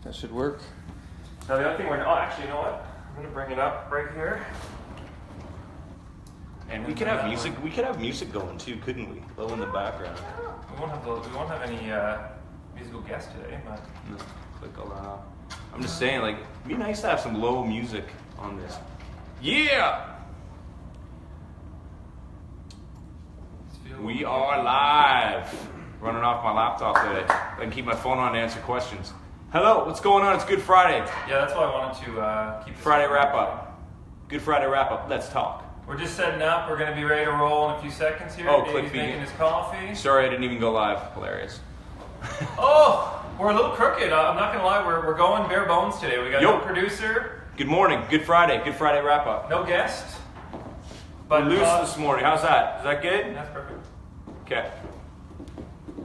That should work. Now the other thing actually, you know what? I'm gonna bring it up right here. And we could have music. We could have music going too, couldn't we? Low in the background. We won't have any musical guests today, but No, click allow. I'm just saying, like, it'd be nice to have some low music on this. Yeah. We are live. Running off my laptop today. I can keep my phone on to answer questions. Hello, what's going on? It's Good Friday. yeah, that's why I wanted to keep this Friday wrap up. Good Friday wrap up. Let's talk. We're just setting up. We're going to be ready to roll in a few seconds here. Oh, Dave's click begin. making his coffee. Sorry, I didn't even go live. Hilarious. Oh, we're a little crooked. I'm not going to lie. We're going bare bones today. We got no producer. Good morning. Good Friday. Good Friday wrap up. No guest. But loose this morning. How's that? Is that good? That's perfect. Okay.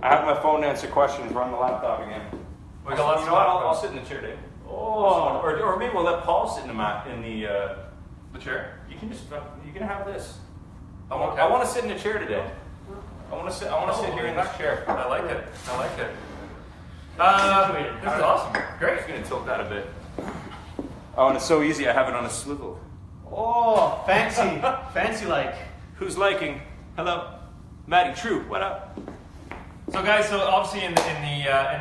I have my phone to answer questions. Run the laptop again. We got lots you of know what? laptops. I'll sit in the chair, Dave. Oh, or maybe we'll let Paul sit in The chair? You can have this. Oh, okay. I want to sit in the chair today. I want to sit here in this chair. I like it. This is awesome. Great. I'm just gonna tilt that a bit. Oh, and it's so easy. I have it on a swivel. Oh, fancy, fancy like. Who's liking? Hello, Maddie. True. What up? So guys, obviously in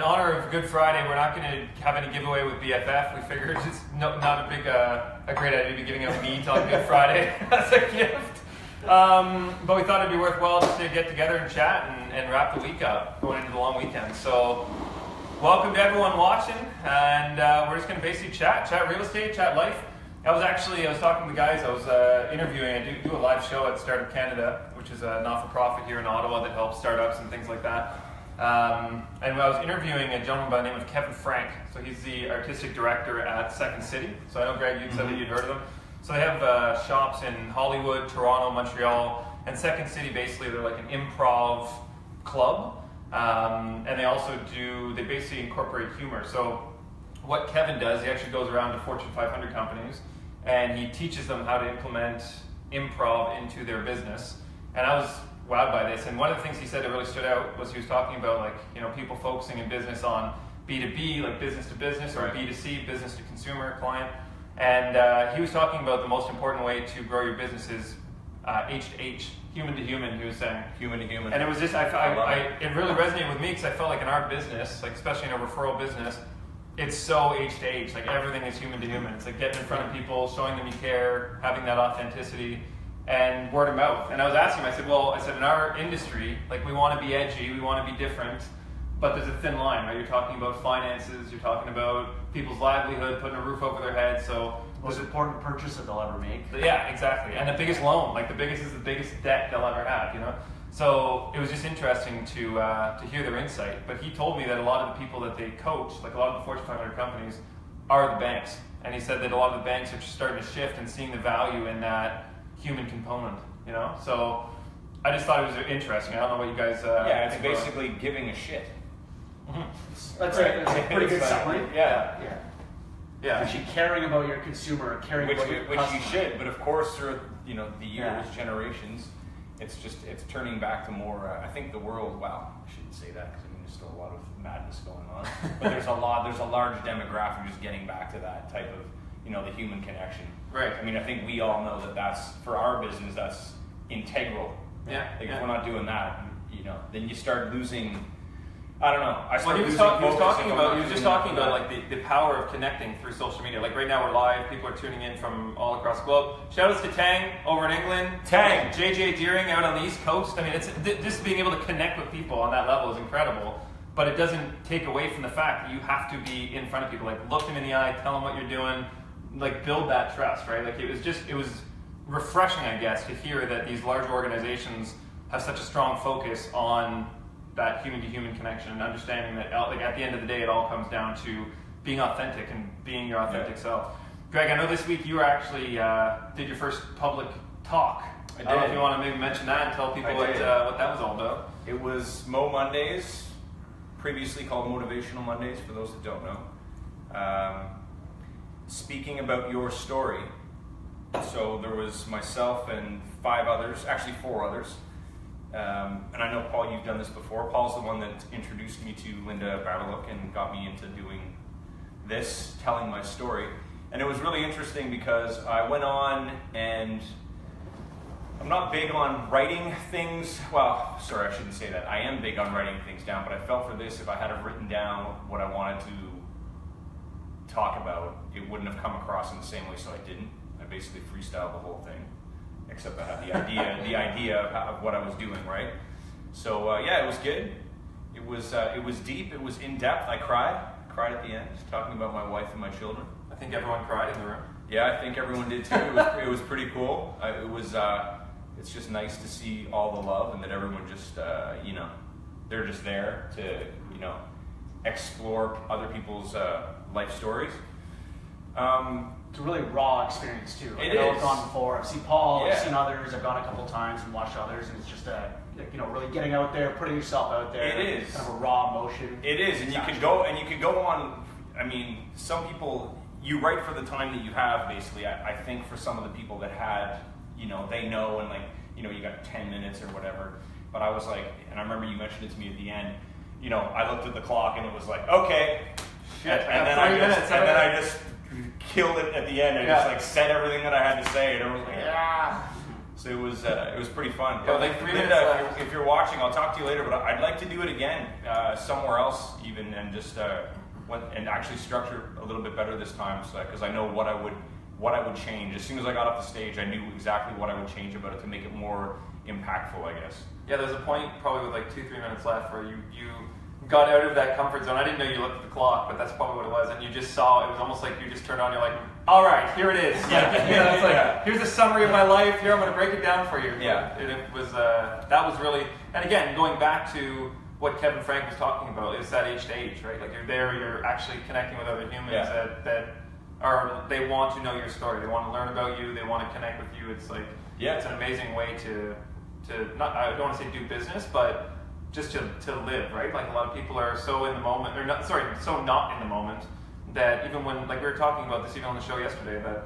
honor of Good Friday, we're not going to have any giveaway with BFF. We figured it's not a great idea to be giving out meat on Good Friday as a gift. But we thought it'd be worthwhile just to get together and chat and wrap the week up going into the long weekend. So welcome to everyone watching, and we're just going to basically chat real estate, chat life. I was talking to the guys. I was interviewing. I do a live show at Startup Canada, which is a not-for-profit here in Ottawa that helps startups and things like that. And I was interviewing a gentleman by the name of Kevin Frank. So he's the artistic director at Second City. So I know, Greg, you said that you'd heard of them. So they have shops in Hollywood, Toronto, Montreal, and Second City. Basically, they're like an improv club, and they basically incorporate humor. So what Kevin does, he actually goes around to Fortune 500 companies, and he teaches them how to implement improv into their business. And I was wowed by this. And one of the things he said that really stood out was he was talking about people focusing in business on B2B, like business to business, or B2C, business to consumer client. And he was talking about the most important way to grow your business is H to H, human to human. He was saying human to human. and it was just it really resonated with me because I felt like in our business, like especially in a referral business, it's so H to H, like everything is human to human. It's like getting in front of people, showing them you care, having that authenticity, and word of mouth. And I was asking him, I said, in our industry, like we want to be edgy, we want to be different, but there's a thin line, right? You're talking about finances, you're talking about people's livelihood, putting a roof over their head, so Most important purchase that they'll ever make. yeah, exactly. And the biggest loan, like the biggest debt they'll ever have, So it was just interesting to hear their insight. But he told me that a lot of the people that they coach, like a lot of the Fortune 500 companies, are the banks. And he said that a lot of the banks are starting to shift and seeing the value in that human component, So I just thought it was interesting. I don't know what you guys... it's basically giving a shit. That's a pretty good summary. Yeah. Actually caring about your consumer, caring about your which customer. you should, but of course through the years, generations, it's turning back to more. I think the world. Wow, I shouldn't say that because there's still a lot of madness going on. But there's a large demographic just getting back to that type of the human connection. Right. I mean, I think we all know that that's for our business. That's integral. Yeah. Like if we're not doing that, then you start losing. I don't know. He was just talking about like the power of connecting through social media. Like right now we're live, people are tuning in from all across the globe. Shout outs to Tang over in England. Tang. JJ Deering out on the East Coast. I mean, it's just being able to connect with people on that level is incredible. But it doesn't take away from the fact that you have to be in front of people. Like look them in the eye, tell them what you're doing, like build that trust, right? Like it was refreshing, I guess, to hear that these large organizations have such a strong focus on that human-to-human connection and understanding that at the end of the day it all comes down to being authentic and being your authentic self. Greg, I know this week you were actually did your first public talk. I don't know if you want to maybe mention that and tell people what that was all about. It was Mo Mondays, previously called Motivational Mondays for those that don't know. Speaking about your story. So there was myself and 5 others, actually 4 others. And I know, Paul, you've done this before. Paul's the one that introduced me to Linda Bartoluk and got me into doing this, telling my story. And it was really interesting because I went on, and I'm not big on writing things. Well, sorry, I shouldn't say that. I am big on writing things down, but I felt for this, if I had have written down what I wanted to talk about, it wouldn't have come across in the same way, so I didn't. I basically freestyled the whole thing, except I had the idea of what I was doing, right? So yeah, it was good. It was deep. It was in depth. I cried at the end, talking about my wife and my children. I think everyone cried in the room. Yeah, I think everyone did too. It was pretty cool. It's just nice to see all the love, and that everyone just, they're just there to, explore other people's life stories. It's a really raw experience too. It I've is. gone before. I've seen Paul. Yeah. I've seen others. I've gone a couple times and watched others, and it's just really getting out there, putting yourself out there. It is kind of a raw emotion. It is, and you could go on. I mean, some people, you write for the time that you have. Basically, I think for some of the people that had, they know, and you got 10 minutes or whatever. But I was like, and I remember you mentioned it to me at the end. I looked at the clock and it was like, okay. Shit, and then I just killed it at the end. I just said everything that I had to say, and everyone was like, yeah. So it was pretty fun. Yeah, like 3 minutes Linda, left. if you're watching, I'll talk to you later. But I'd like to do it again somewhere else, even, and just and actually structure a little bit better this time, because I know what I would change. As soon as I got off the stage, I knew exactly what I would change about it to make it more impactful, I guess. Yeah, there's a point probably with like 2-3 minutes left where you got out of that comfort zone. I didn't know you looked at the clock, but that's probably what it was. And you just saw, it was almost like you just turned on, you're like, all right, here it is. Yeah. It's like, here's a summary of my life. Here, I'm going to break it down for you. Yeah. And it was, that was really, and again, going back to what Kevin Frank was talking about, is that age to age, right? Like you're there, you're actually connecting with other humans they want to know your story. They want to learn about you. They want to connect with you. It's like, it's an amazing way to not, I don't want to say do business, but just to live, right? Like a lot of people are so in the moment, so not in the moment, that even when, like we were talking about this even on the show yesterday, that,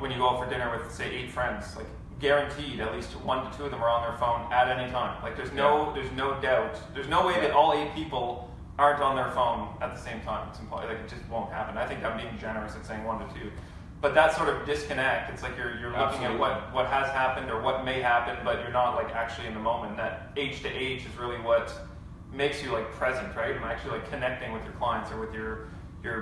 when you go out for dinner with, say, 8 friends, like guaranteed at least 1 to 2 of them are on their phone at any time. Like there's no doubt, there's no way that all 8 people aren't on their phone at the same time. It's impossible. Like it just won't happen. I think I'm being generous at saying 1 to 2. But that sort of disconnect, it's like you're looking at what has happened or what may happen, but you're not like actually in the moment. That age to age is really what makes you like present, right? And actually like connecting with your clients or with your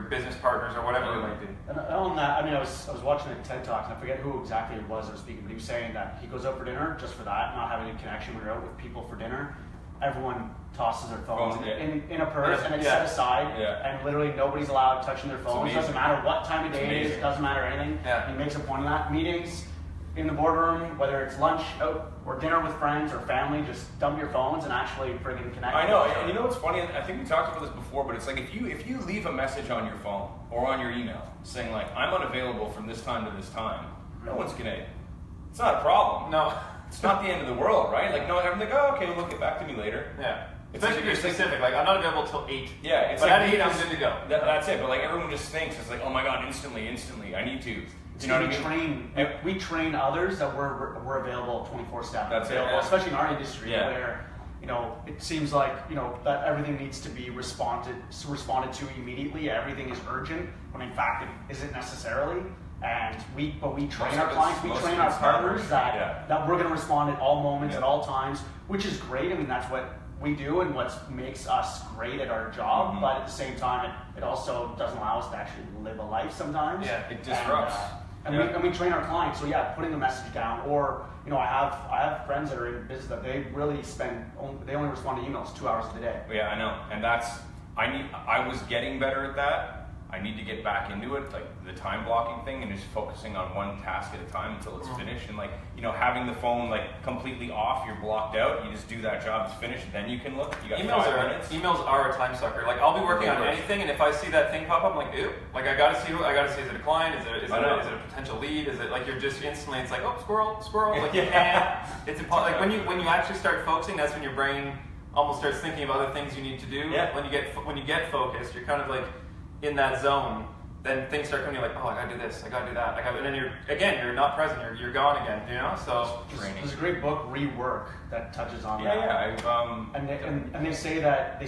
business partners or whatever it might be. And on that, I was watching a TED Talk, and I forget who exactly it was that was speaking, but he was saying that he goes out for dinner just for that, not having a connection when you're out with people for dinner. Everyone tosses their phones in a purse, and it's set aside, and literally nobody's allowed touching their phones. It doesn't matter what time of day it is, it doesn't matter anything. Yeah. He makes a point of that. Meetings in the boardroom, whether it's lunch out or dinner with friends or family, just dump your phones and actually friggin' connect. I know, and you know what's funny? I think we talked about this before, but it's like if you leave a message on your phone or on your email saying like, I'm unavailable from this time to this time, no one's gonna, it's not a problem. No. It's not the end of the world, right? Like, no, I'm like, oh, okay, well, get back to me later. Yeah. Especially if you're specific, like, I'm not available till 8. Yeah, it's but like, at 8, I'm good to go. That's it, but like, everyone just thinks, it's like, oh my god, instantly, I need to. You know what I mean? We train others that we're available 24/7. That's it, especially in our industry where, it seems like, that everything needs to be responded to immediately. Everything is urgent, when in fact it isn't necessarily. And we train our clients, we train our partners that we're going to respond at all moments, at all times, which is great. I mean, that's what we do and what makes us great at our job. Mm-hmm. But at the same time, it also doesn't allow us to actually live a life sometimes. Yeah, it disrupts. And we train our clients. So putting the message down, or I have friends that are in business that they really they only respond to emails 2 hours a day. Yeah, I know, and I was getting better at that. I need to get back into it, like the time blocking thing, and just focusing on one task at a time until it's finished. And like, having the phone like completely off, you're blocked out. You just do that job, it's finished, then you can look. You got 5 minutes. Emails are a time sucker. Like I'll be working on anything, and if I see that thing pop up, I'm like, ew. Like I gotta see is it a client? Is it a potential lead? Is it like you're just instantly? It's like, oh, squirrel. Like you can't. It's impossible. Like when you actually start focusing, that's when your brain almost starts thinking of other things you need to do. Yeah. When you get focused, you're kind of like in that zone, then things start coming. You're like, oh, I gotta do this, I gotta do that, and then you're not present. You're gone again. So there's a great book, Rework, that touches on that. Yeah. And they say that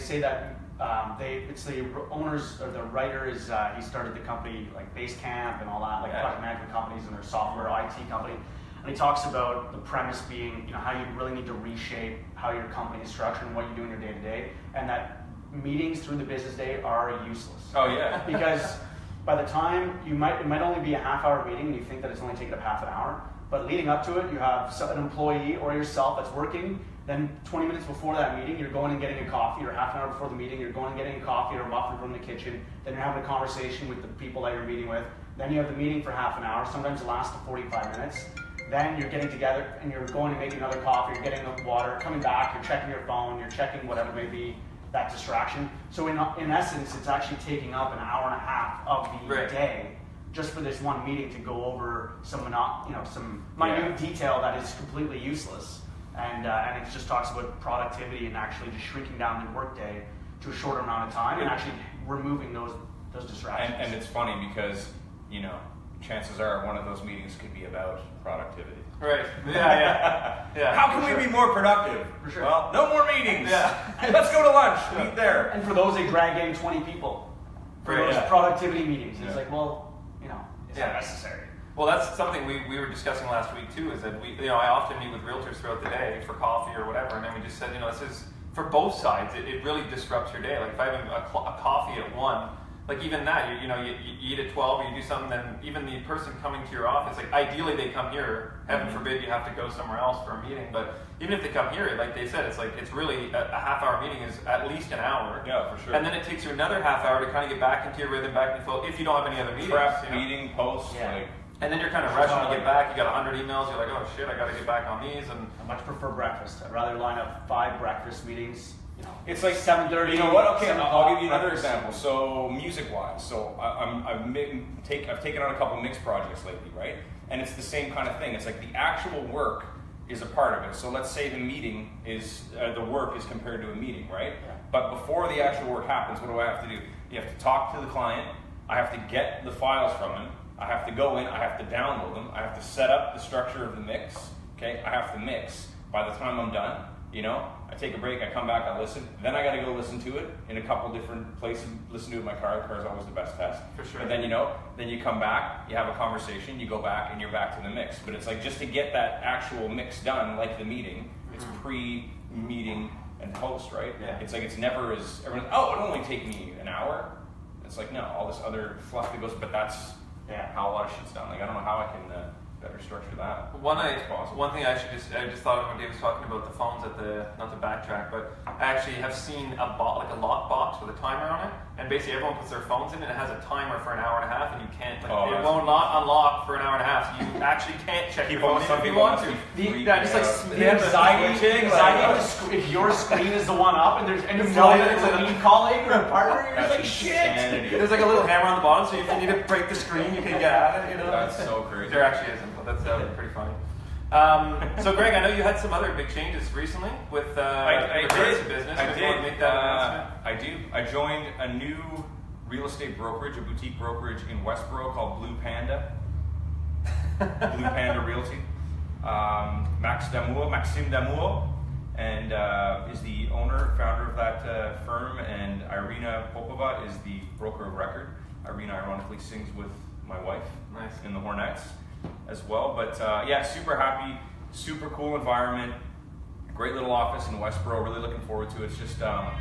It's the owners or the writer is he started the company like Basecamp and all that, like project management companies and their software IT company. And he talks about the premise being, how you really need to reshape how your company is structured and what you do in your day to day, and that meetings through the business day are useless. Oh yeah. Because by the time it might only be a half-hour meeting, and you think that it's only taking up half an hour, but leading up to it, you have an employee or yourself that's working. Then 20 minutes before that meeting, you're going and getting a coffee, or half an hour before the meeting, you're going and getting a coffee or a muffin from the kitchen. Then you're having a conversation with the people that you're meeting with. Then you have the meeting for half an hour. Sometimes it lasts to 45 minutes. Then you're getting together and you're going to make another coffee, you're getting the water, coming back, you're checking your phone, you're checking whatever may be, that distraction. So in essence, it's actually taking up an hour and a half of the day just for this one meeting to go over some minute detail that is completely useless. And it just talks about productivity and actually just shrinking down the workday to a shorter amount of time and actually removing those distractions. And it's funny because, chances are one of those meetings could be about productivity. Right. Yeah. How can we be more productive? For sure. Well, no more meetings. Yeah. Let's go to lunch. Meet there. And for those, they drag in 20 people for those productivity meetings. It's like, well, it's not necessary. Well, that's something we were discussing last week too, is that I often meet with realtors throughout the day for coffee or whatever, and then we just said, this is, for both sides, it really disrupts your day. Like if I have a coffee at 1, like even that, you eat at 12, you do something, then even the person coming to your office, like ideally they come here, heaven forbid you have to go somewhere else for a meeting, but even if they come here, like they said, it's really a half-hour meeting is at least an hour. Yeah, for sure. And then it takes you another half hour to kind of get back into your rhythm, back into flow, if you don't have any other meetings. Prep, meeting, post, and then you're kind of rushing to get back. You got 100 emails. You're like, oh shit, I got to get back on these. And I much prefer breakfast. I'd rather line up 5 breakfast meetings. It's like 7:30. You know what? Okay, I'll give you another example. So music-wise, I've taken on a couple mix projects lately, right? And it's the same kind of thing. It's like the actual work is a part of it. So let's say the meeting is the work is compared to a meeting, right? Yeah. But before the actual work happens, what do I have to do? You have to talk to the client. I have to get the files from him. I have to go in, I have to download them, I have to set up the structure of the mix, okay? I have to mix. By the time I'm done, I take a break, I come back, I listen, then I gotta go listen to it in a couple different places, listen to it in my car. The car is always the best test. For sure. But then, then you come back, you have a conversation, you go back, and you're back to the mix. But it's like, just to get that actual mix done, like the meeting, it's pre-meeting and post, right? Yeah. It's like, it's never as, everyone, it'll only take me an hour. It's like, no, all this other fluff that goes, but that's how a lot of shit's done. Like, I don't know how I can better structure that. One thing I just thought of when Dave was talking about the phones at not to backtrack, but I actually have seen a lock box with a timer on it, and basically everyone puts their phones in and it has a timer for an hour and a half, and you can't, it won't unlock for an hour and a half, so you actually can't check your phone if you want to. The anxiety if your screen is the one up and you know that it's a lead colleague or a partner, you're just like, shit! There's like a little hammer on the bottom, so if you need to break the screen, you can get at it, That's so crazy. There actually isn't, but that's pretty funny. So Greg, I know you had some other big changes recently with I did. business. I did. Make that announcement. I do. I joined a new real estate brokerage, a boutique brokerage in Westboro called Blue Panda. Blue Panda Realty. Maxime Damour, and is the owner, founder of that firm, and Irina Popova is the broker of record. Irina ironically sings with my wife in the Hornets as well. But super happy, super cool environment, great little office in Westboro. Really looking forward to it. It's just, I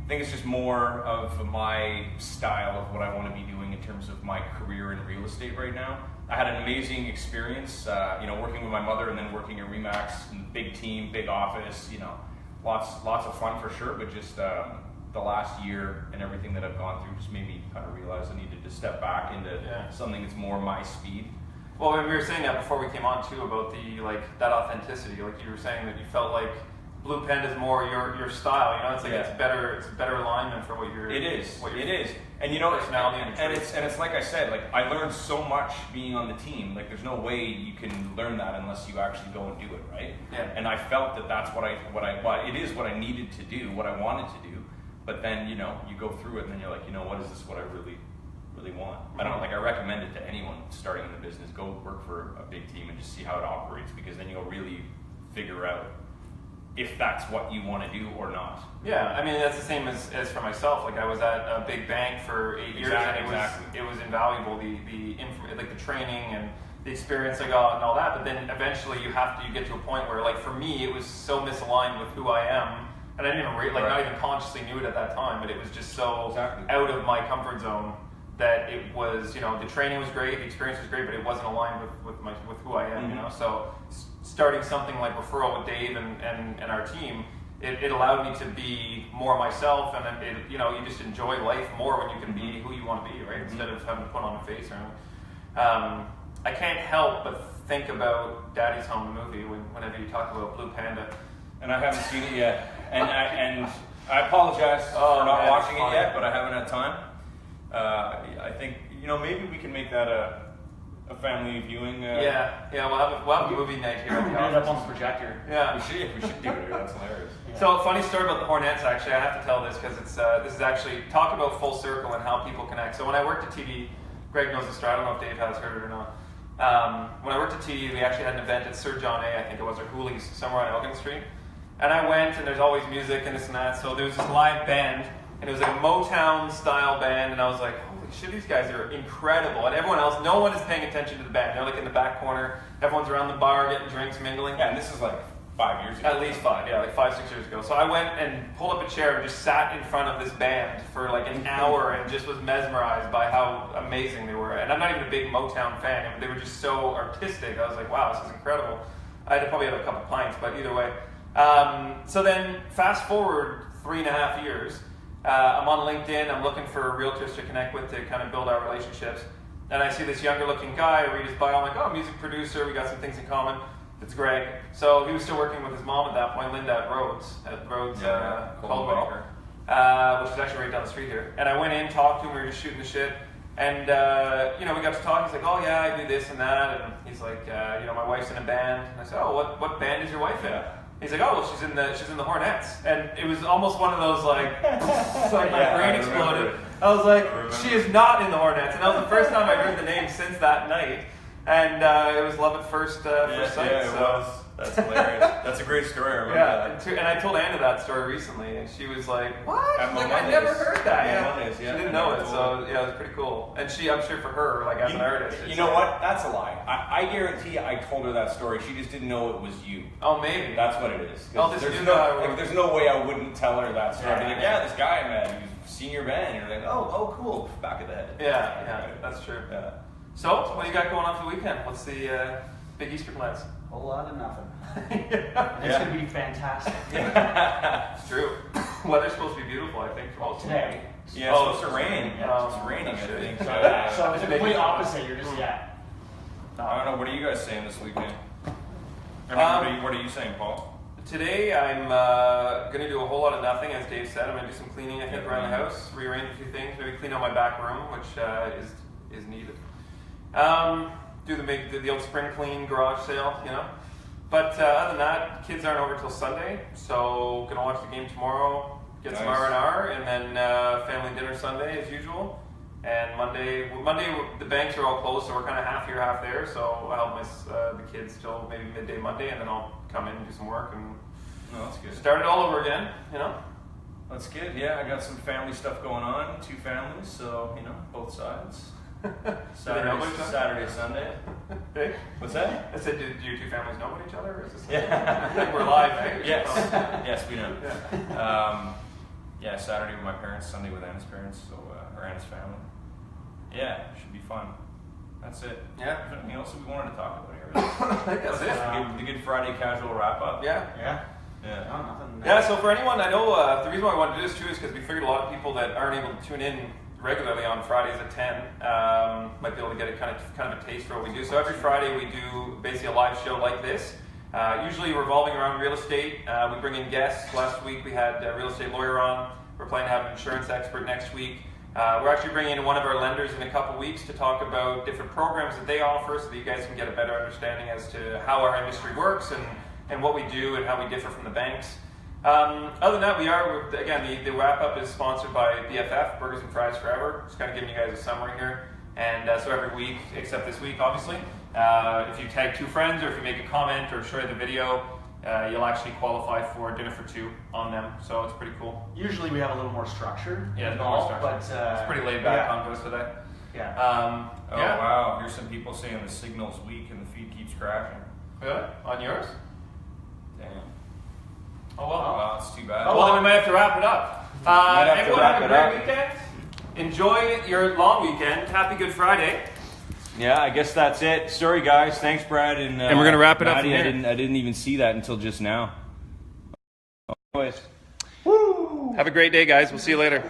think it's just more of my style of what I want to be doing in terms of my career in real estate right now. I had an amazing experience, working with my mother and then working at Remax, big team, big office, lots of fun for sure, but just the last year and everything that I've gone through just made me kind of realize I needed to step back into something that's more my speed. Well, we were saying that before we came on too about that authenticity. Like you were saying that you felt like Blue Panda is more your style. It's like it's better alignment for what you're. It is. It is. And personality and it's like I said, like I learned so much being on the team. Like there's no way you can learn that unless you actually go and do it, right? Yeah. And I felt that that's what it is what I needed to do, what I wanted to do. But then you go through it and then you're like, what is this? What I really want? I don't I recommend it to anyone starting in the business. Go work for a big team and just see how it operates, because then you'll really figure out if that's what you want to do or not. Yeah, I mean that's the same as for myself. Like I was at a big bank for 8 years, and it was invaluable. Like the training and the experience I got and all that. But then eventually you get to a point where, like for me, it was so misaligned with who I am, and I didn't even not even consciously knew it at that time. But it was just so out of my comfort zone that it was, the training was great, the experience was great, but it wasn't aligned with who I am. So starting something like Referral with Dave and our team, it allowed me to be more myself, and you just enjoy life more when you can be who you want to be, right? Instead of having to put on a face or anything. I can't help but think about Daddy's Home, the movie, whenever you talk about Blue Panda. And I haven't seen it yet, and I apologize for not watching it yet, but I haven't had time. I think maybe we can make that a family viewing. Yeah, we'll have a movie night here at the office. Up on the projector. Yeah, we should do it. That's hilarious. Yeah. So, funny story about the Hornets. Actually, I have to tell this because this is actually talk about full circle and how people connect. So when I worked at TD, Greg knows the story. I don't know if Dave has heard it or not. When I worked at TD, we actually had an event at Sir John A. I think it was, or Hooley's, somewhere on Elgin Street. And I went, and there's always music and this and that. So there was this live band, and it was like a Motown-style band, and I was like, holy shit, these guys are incredible. And everyone else, no one is paying attention to the band. They're like in the back corner. Everyone's around the bar getting drinks, mingling. Yeah, and this is like 5 years ago. At least 5, yeah, like 5, 6 years ago. So I went and pulled up a chair and just sat in front of this band for like an hour and just was mesmerized by how amazing they were. And I'm not even a big Motown fan, but they were just so artistic. I was like, wow, this is incredible. I had to probably have a couple pints, but either way. So then fast forward 3.5 years, I'm on LinkedIn, I'm looking for realtors to connect with to kind of build our relationships. And I see this younger looking guy, I read his bio, I'm like, oh, music producer, we got some things in common. It's Greg. So he was still working with his mom at that point, Linda, at Rhodes Caldwell, which is actually right down the street here. And I went in, talked to him, we were just shooting the shit. And, we got to talk. He's like, oh, yeah, I do this and that. And he's like, my wife's in a band. And I said, oh, what band is your wife in? He's like, oh, well, she's in the Hornets. And it was almost one of those, my brain exploded. I was like, she is not in the Hornets. And that was the first time I heard the name since that night. And it was love at first sight. Yeah, it was. That's hilarious. That's a great story. I remember that. And I told Anna that story recently, and she was like, "What? I never heard that." She didn't know it, so it was pretty cool. And I'm sure for her, as an artist, you know what? That's a lie. I guarantee I told her that story. She just didn't know it was you. Oh, maybe. That's what it is. There's no way I wouldn't tell her that story. This guy I met, he was senior band. And you're like, oh, cool. Back of the head. Yeah, that's true. Yeah. So, what do you got going on for the weekend? What's the big Easter plans? A whole lot of nothing. It's going to be fantastic. It's true. Weather's supposed to be beautiful, I think, for most today. Yeah, it's supposed to rain. It's raining, I think. So it's the complete opposite. You're just, I don't know. What are you guys saying this weekend? What are you saying, Paul? Today, I'm going to do a whole lot of nothing, as Dave said. I'm going to do some cleaning, I think, around the house, rearrange a few things, maybe clean out my back room, which is needed. Do the old spring clean garage sale, But other than that, kids aren't over till Sunday, so gonna watch the game tomorrow, get some R&R, and then family dinner Sunday as usual. And Monday the banks are all closed, so we're kind of half here, half there. So I'll help the kids till maybe midday Monday, and then I'll come in and do some work and that's good. Start it all over again, That's good. Yeah, I got some family stuff going on. 2 families, so both sides. Saturday, Sunday. Hey? What's that? I said, do your 2 families know about each other? Or is this we're live, right? Yes. Yes, we know. Yeah. Saturday with my parents, Sunday with Anna's parents, or Anna's family. Yeah, should be fun. That's it. Yeah. Anything else we wanted to talk about here? I think that's it. The Good Friday casual wrap up. Yeah. No, nothing. Yeah, so for anyone, I know the reason why I wanted to do this too is because we figured a lot of people that aren't able to tune in regularly on Fridays at 10 might be able to get a kind of a taste for what we do. So every Friday we do basically a live show like this, usually revolving around real estate. We bring in guests. Last week we had a real estate lawyer on. We're planning to have an insurance expert next week. We're actually bringing in one of our lenders in a couple weeks to talk about different programs that they offer so that you guys can get a better understanding as to how our industry works and what we do and how we differ from the banks. Other than that, the wrap-up is sponsored by BFF, Burgers and Fries Forever. Just kind of giving you guys a summary here. And so every week, except this week, obviously, if you tag 2 friends or if you make a comment or share the video, you'll actually qualify for dinner for two on them. So it's pretty cool. Usually we have a little more structure. Yeah, no more structure. But it's pretty laid back on those today. Yeah. Oh wow! Here's some people saying the signal's weak and the feed keeps crashing. Really? On yours? Damn. Oh well. Wow, it's too bad. Well, then we might have to wrap it up. Everyone have a great weekend. Enjoy your long weekend. Happy Good Friday. Yeah, I guess that's it. Sorry, guys. Thanks, Brad. And we're gonna wrap it up Maddie, from here. I didn't even see that until just now. Anyways. Have a great day, guys. We'll see you later.